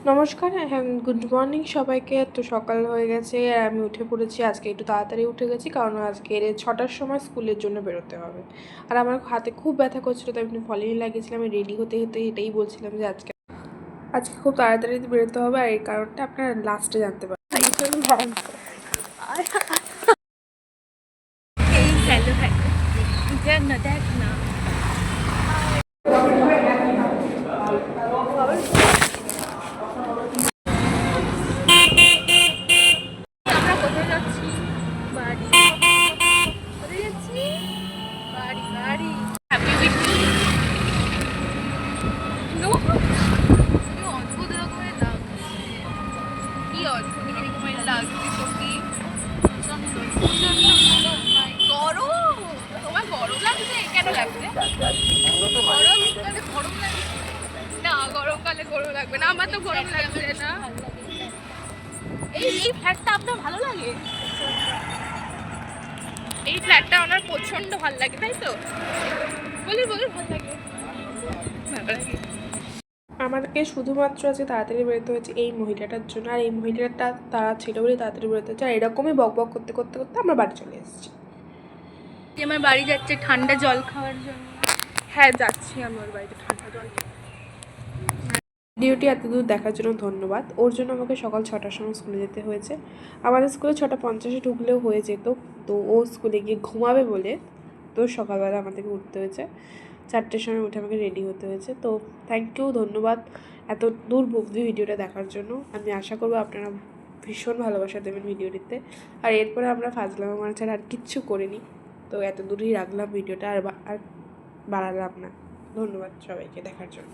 নমস্কার, হ্যাঁ, good morning সবাইকে। তো সকাল হয়ে গেছে আর আমি উঠে পড়েছি। আজকে একটু তাড়াতাড়ি উঠে গেছি কারণ আজকে 6টার সময় স্কুলের জন্য বেরোতে হবে। আর আমার হাতে খুব ব্যথা করছিল, তাই আমি ফলিনি লাগিয়েছিলাম। আমি রেডি হতে হতে এটাই বলছিলাম যে আজকে খুব তাড়াতাড়ি বেরোতে হবে, আর এই কারণটা আপনারা লাস্টে জানতে পারেন। দেখ না দেখ না আমরা কোথায় যাচ্ছি? বাড়ি। কোথায় যাচ্ছি? বাড়ি বাড়ি। হ্যাপি উইথ নো অদ্ভুত রকমের লাগছে। কি অদ্ভুত রকমের লাগছে সত্যি। গরম। তোমার গরম লাগছে? কেন লাগছে? গরমকালে গরম লাগছে না, গরমকালে গরম লাগবে না। আমার তো গরম লাগছে না। এই ফ্ল্যাটটা আপনার ভালো লাগে? এই ফ্ল্যাটটা আমার প্রচন্ড ভালো লাগে, তাই তো? বলি ভালো লাগে, ভালো লাগে। আমাদেরকে শুধুমাত্র আজকে তাড়াতাড়ি বেরোতে হয়েছে এই মহিলাটার জন্য, আর এই মহিলাটা তারা ছিল বলে তাড়াতাড়ি বেরোতে হচ্ছে। আর এরকমই বক বক করতে করতে করতে আমরা বাড়ি চলে এসেছি। আমার বাড়ি যাচ্ছে ঠান্ডা জল খাওয়ার জন্য। হ্যাঁ, যাচ্ছি আমি ওর বাড়িতে ঠান্ডা জল। ভিডিওটি এতদূর দেখার জন্য ধন্যবাদ। ওর জন্য আমাকে সকাল 6টার সময় স্কুলে যেতে হয়েছে। আমাদের স্কুলে 6:50-এ ঢুকলেও হয়ে যেত, তো ও স্কুলে গিয়ে ঘুমাবে বলে তো সকালবেলা আমাদেরকে উঠতে হয়েছে। 4টের সময় উঠে আমাকে রেডি হতে হয়েছে। তো থ্যাংক ইউ, ধন্যবাদ এত দূর অবধি ভিডিওটা দেখার জন্য। আমি আশা করবো আপনারা ভীষণ ভালোবাসা দেবেন ভিডিওটিতে। আর এরপরে আমরা ফাজলামো মারা ছাড়া আর কিচ্ছু করিনি। তো এত দূরই রাখলাম ভিডিওটা, আর বাড়ালাম না। ধন্যবাদ সবাইকে দেখার জন্য।